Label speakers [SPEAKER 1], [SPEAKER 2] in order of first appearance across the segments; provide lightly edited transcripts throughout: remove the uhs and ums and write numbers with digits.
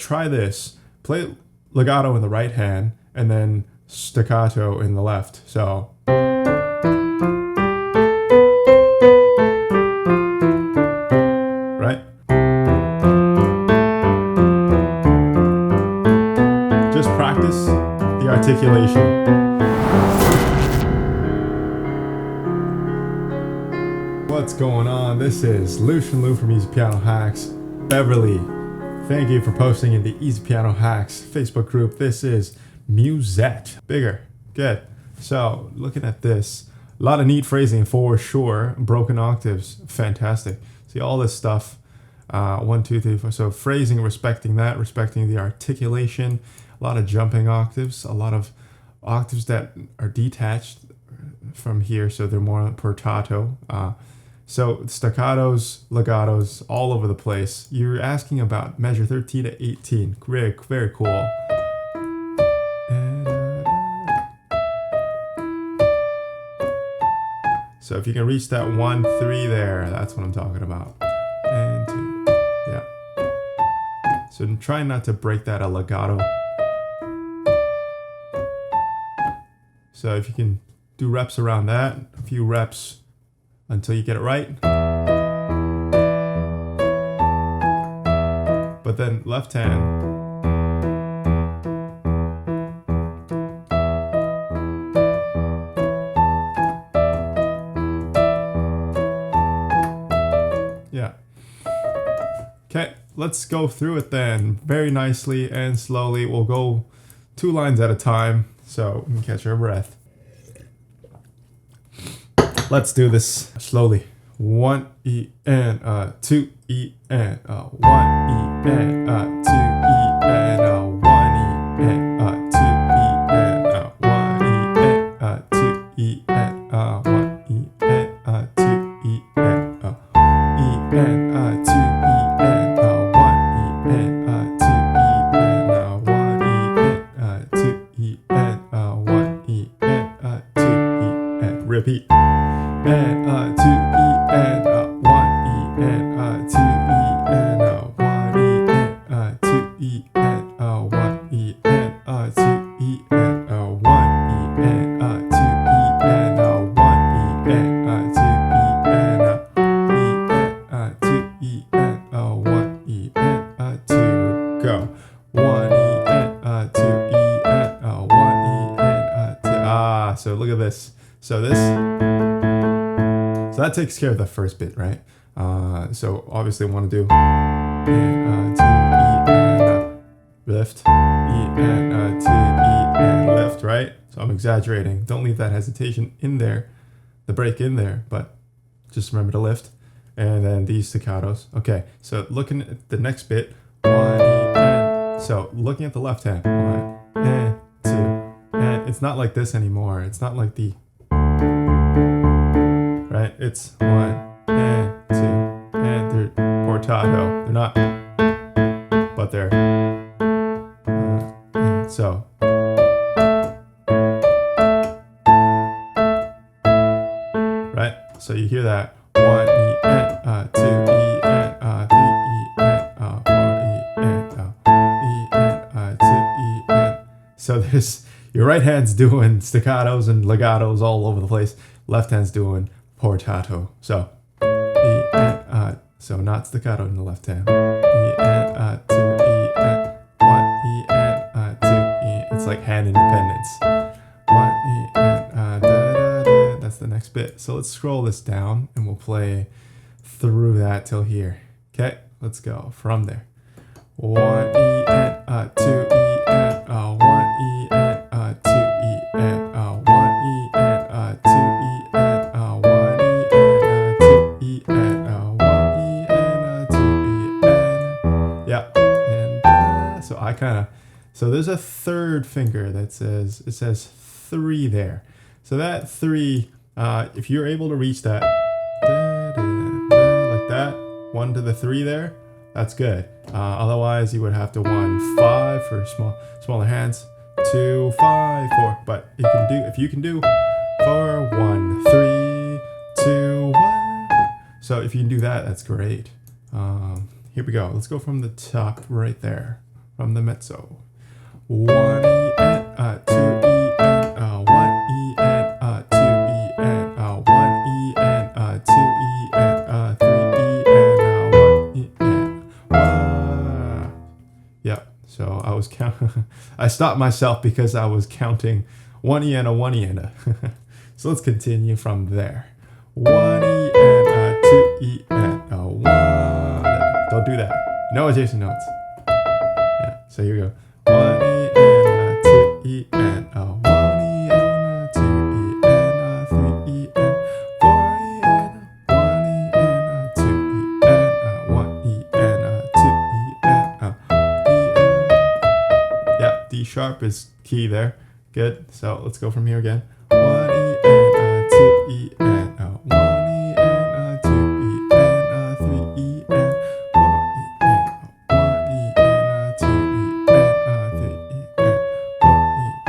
[SPEAKER 1] try this. Play legato in the right hand and then staccato in the left. So. Right? Just practice the articulation. What's going on? This is Lucien from Easy Piano Hacks. Beverly, thank you for posting in the Easy Piano Hacks Facebook group. This is Musette. Bigger. Good. So, looking at this, a lot of neat phrasing for sure. Broken octaves. Fantastic. See all this stuff. 1, 2, 3, 4. So, phrasing, respecting that, respecting the articulation. A lot of jumping octaves. A lot of octaves that are detached from here, so they're more portato. So staccatos, legatos, all over the place. You're asking about measure 13 to 18. Very, very cool. So if you can reach that 1, 3 there, that's what I'm talking about. And 2, yeah. So I'm trying not to break that a legato. So if you can do reps around that, a few reps until you get it right. But then left hand. Yeah. Okay, let's go through it then very nicely and slowly. We'll go 2 lines at a time so we can catch our breath. Let's do this slowly. 1 E and 2 E and 1 E and 2 E and 1 E and 2 E and 1 E and 2 E and 1 E and 2 E and 2 E and 1 E and 2 E and 1 E and 2 E and 1 E and 2 E and repeat. And 2 E and 1 E and 2 E and 1 E and 2 E and 1 E and 2 E and 1 E and 2 E and 1 E and 2 E and 2 E and 1 E and 2 go 1 E and 2 E and 1 E and 2. So look at this. So that takes care of the first bit, right? So obviously I want to do and 2 E and lift, E and 2 E and lift, right? So I'm exaggerating. Don't leave that hesitation in there, the break in there, but just remember to lift. And then these staccatos. Okay, so looking at the next bit, 1 E and, so looking at the left hand, 1 and 2, and it's not like this anymore. It's not like the right? It's 1 and 2 and they're portato. They're not, but they're and so. Right? So you hear that 1 E and 2 E and 3 E and 4 E and E and 2 E and. So there's your right hand's doing staccatos and legatos all over the place. Left hand's doing portato. So E and so not staccato in the left hand. E and 2 E and 1 E and 2 E. It's like hand independence. 1 E and da da da. That's the next bit. So let's scroll this down and we'll play through that till here. Okay, let's go from there. 1 E and 2 E and 1 E and 2 E and 1 E and 2 E and 1 E and 2 E and 1 E and 2 E and yeah. And so I kind of, so there's a third finger that says, it says 3 there. So that 3, if you're able to reach that like that, 1 to the 3 there, that's good. Otherwise, you would have to 1, 5 for smaller hands, 2, 5, 4. But if you can do 4, 1, 3, 2, 1. So if you can do that, that's great. Here we go. Let's go from the top right there. from the mezzo. 1 E and 2 E and 1 E and 2 E and 1 E and 2 E and 3 E and 1 E and 1. Yeah, so I was I stopped myself because I was counting 1 E and a 1 E and a. So let's continue from there. 1 E and 2 E and 1. Don't do that. No adjacent notes. Yeah, so here we go. 1 E and 2 E and 1 E and 2 E and 3 E and 4 E and 1 E and 2 E and 1 E and 2 E and E and. Yeah, D sharp is key there. Good. So let's go from here again. 1 E and 2 E and 1 E and 2 E and 3 E and 4 E and 1 E and 2 E and 3 E and 4 E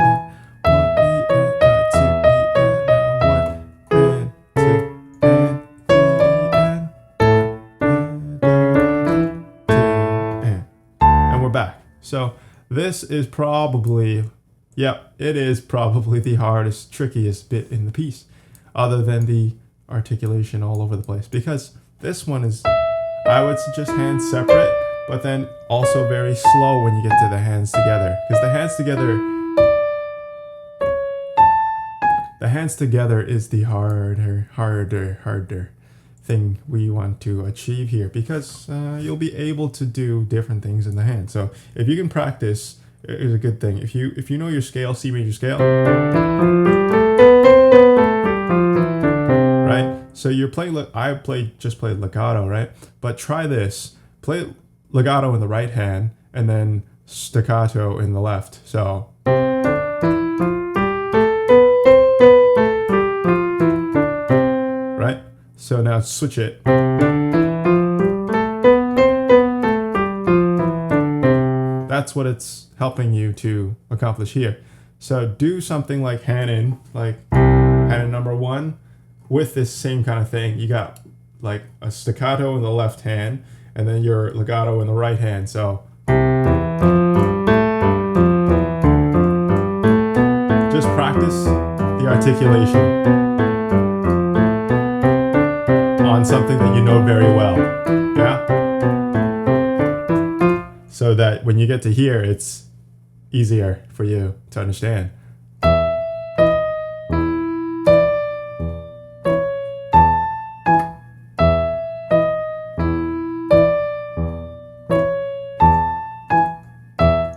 [SPEAKER 1] and 1 E and 2 E and 1 and 2 and 3 and we're back. So this is probably, yep, it is probably the hardest, trickiest bit in the piece, other than the articulation all over the place. Because this one is, I would suggest hands separate, but then also very slow when you get to the hands together. Because the hands together is the harder thing we want to achieve here. Because you'll be able to do different things in the hand. So if you can practice, is a good thing. If you know your scale, C major scale, right? So you're playing. Just played legato, right? But try this. Play legato in the right hand and then staccato in the left. So. Right? So now switch it. That's what it's helping you to accomplish here. So do something like Hanon number 1 with this same kind of thing. You got like a staccato in the left hand and then your legato in the right hand. So just practice the articulation on something that you know very well. Yeah? So that when you get to here, it's easier for you to understand.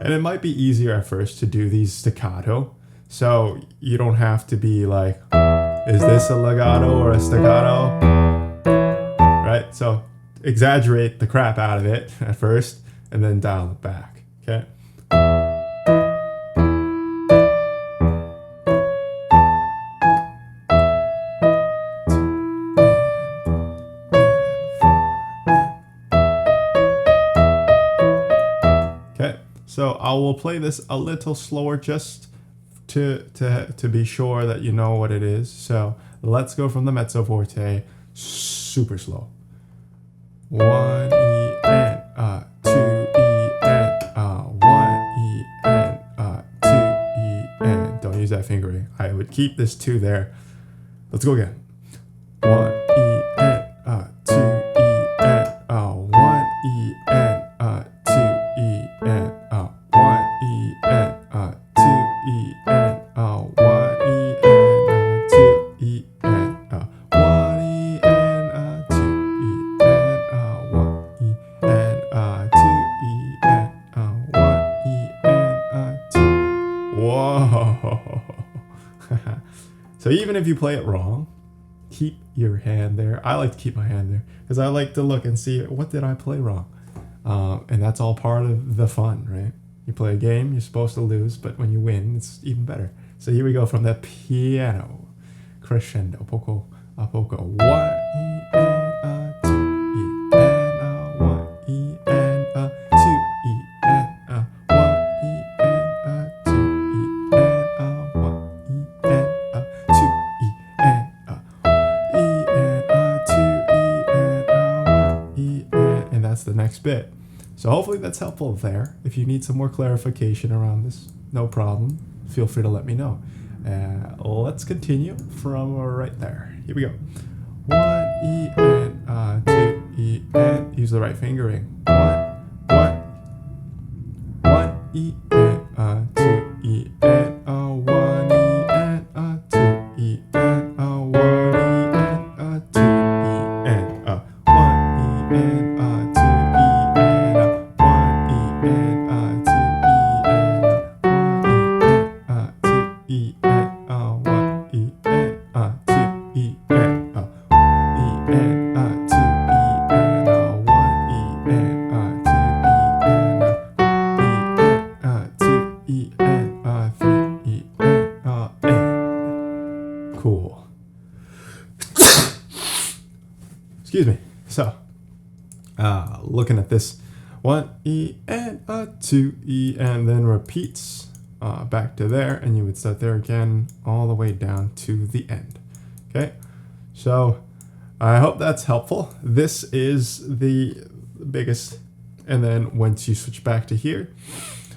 [SPEAKER 1] And it might be easier at first to do these staccato. So you don't have to be like, is this a legato or a staccato? Right? So exaggerate the crap out of it at first and then dial it back. Okay? So I will play this a little slower just to be sure that you know what it is. So let's go from the mezzo forte, super slow. 1 E and 2 E and 1 E and 2 E and. Don't use that fingering. I would keep this 2 there. Let's go again. 1 E and 2 E and 1 E and 2 E and 1 E and 2 E and 1 E and 2 E and 1 E and 2 E and 1 E and 2 E and 1 E and 2. Whoa! So even if you play it wrong, keep your hand there. I like to keep my hand there because I like to look and see what did I play wrong. And that's all part of the fun, right? You play a game, you're supposed to lose, but when you win, it's even better. So here we go from the piano. Crescendo, poco a poco. 1 E and 2 E and 1 E and 2 E and 1 E and 2 E and 1 E and 2 E and 2 E and 1 E and that's the next bit. So hopefully that's helpful there. If you need some more clarification around this, no problem. Feel free to let me know. Let's continue from right there. Here we go. 1 E and 2 E and use the right fingering. 1 E and 2 E and 1 E and 2 E and 1 E and 2 E and 1 E and 2 E and 1 E and 2 E and 1 E and 2 E and 2 E and 2 E and 1 E and 2 E and 3 E and cool. Excuse me. So, looking at this, 1 E and 2 E and then repeats back to there, and you would start there again all the way down to the end. Okay, so I hope that's helpful. This is the biggest, and then once you switch back to here,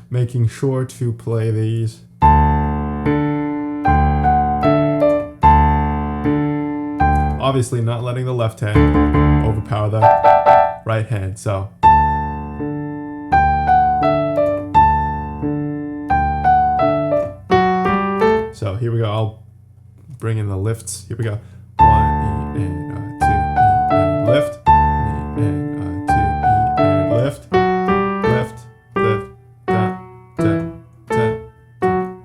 [SPEAKER 1] making sure to play these obviously not letting the left hand overpower the right hand. So here we go. I'll bring in the lifts. Here we go. 1 E and 2 E and lift. E and 2 E and lift. Lift, lift, da, da, da. 1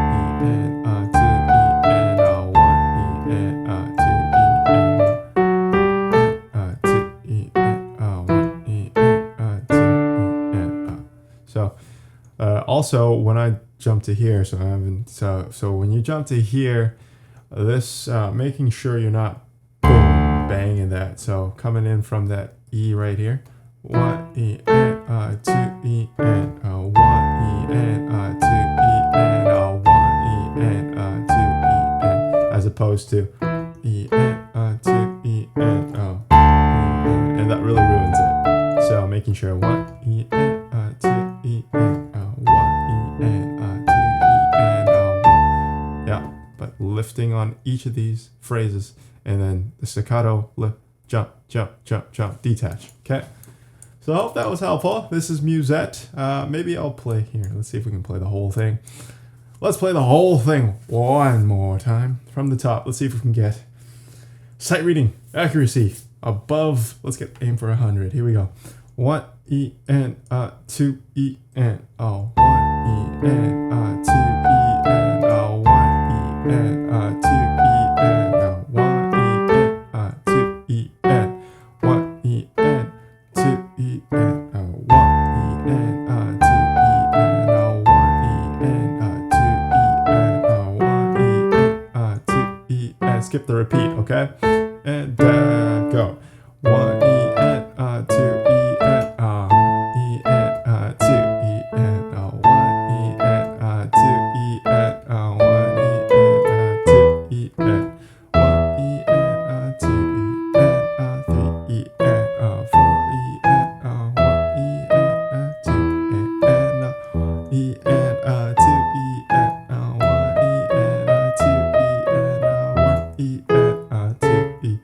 [SPEAKER 1] E and 2 E and 1 E and 2 E and 1 E and 2 E and so also when I jump to here, so when you jump to here, this making sure you're not boom banging that. So coming in from that E right here, 1 E and 2 E and 1 E and 2 E and 1 E and 2 E and, as opposed to E and 2 E and and that really ruins it. So making sure 1 E and 2 E and 1 E and 2 E and 1. Yeah, but lifting on each of these phrases, and then the staccato, lift, jump, jump, jump, jump, detach. Okay. So I hope that was helpful. This is Musette. Maybe I'll play here. Let's see if we can play the whole thing. Let's play the whole thing one more time from the top. Let's see if we can get sight reading accuracy above. Let's get aim for 100. Here we go. 1 E and 2 E and 1 E and 2 E and 1 E and 2 E and 1 E and 2 E and 1 E and 2 E and 1 E and 2 E and 1 E and 2 E and 1 E and 2 E and skip the repeat, okay? And go. 1 E and 2 E and 2 E and 1 E and 2 E and 1 E and 2 E and 1 E and 2 E and 3 E and 4 E and 1 E and 2 and 1 E and 2 E and 1 E and 2 E and 1 E and 2 E.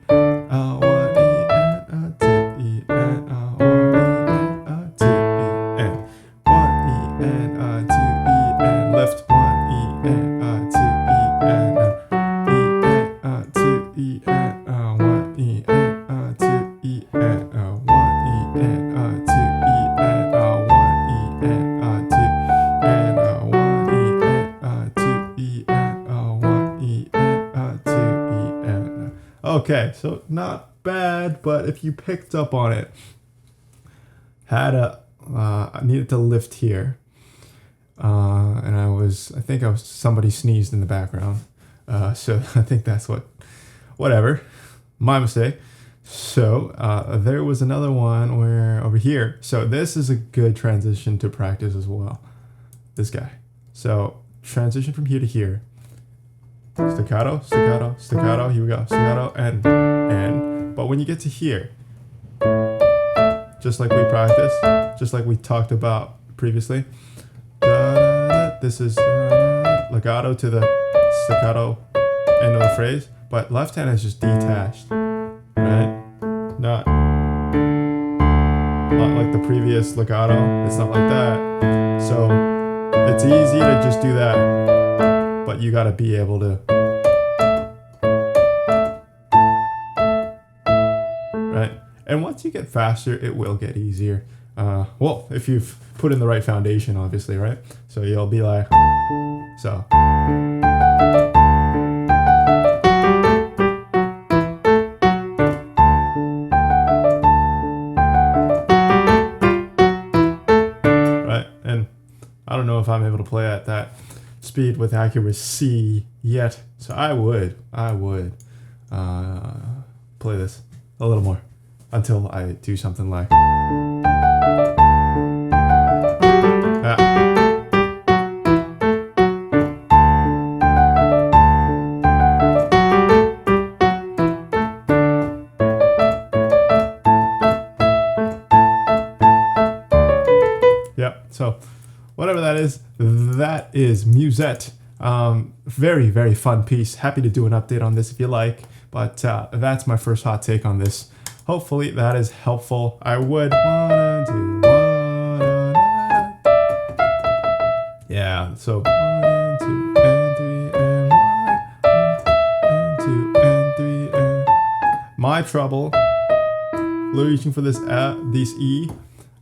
[SPEAKER 1] 1 E and 2 E and 1 E and 2 E and 1 E and 2 E and lift 1 E and 2 E and 2 E and 1 E and 2 E and 1 E and 2 E and 1 E and 2 and 1 E and 2 E and 1 E and 2 E and. Okay, so not bad, but if you picked up on it, I needed to lift here, and I think somebody sneezed in the background, so I think that's whatever, my mistake. So there was another one where over here, so this is a good transition to practice as well, this guy. So transition from here to here, staccato, staccato, staccato, here we go, staccato, and, but when you get to here, just like we practiced, just like we talked about previously. This is legato to the staccato end of the phrase, but left hand is just detached, right? Not like the previous legato. It's not like that. So it's easy to just do that, but you gotta be able to, right? And once you get faster, it will get easier. Well, if you've put in the right foundation, obviously, right? So you'll be like, so. Right, and I don't know if I'm able to play at that speed with accuracy yet. So I would play this a little more until I do something like yeah, so whatever that is Musette. Very, very fun piece. Happy to do an update on this if you like, but that's my first hot take on this. Hopefully that is helpful. I would wanna do yeah, so 1 and 2 and 3 and 1 and 2 and 3 and my trouble reaching for this E,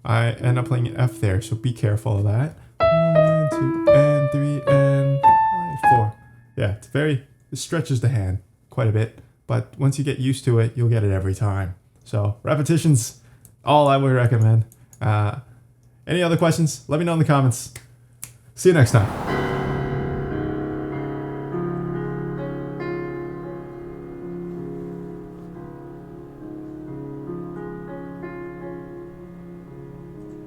[SPEAKER 1] I end up playing an F there, so be careful of that. 1 and 2 and 3 and 4. Yeah, it stretches the hand quite a bit, but once you get used to it, you'll get it every time. So repetition's all I would recommend. Any other questions? Let me know in the comments. See you next time.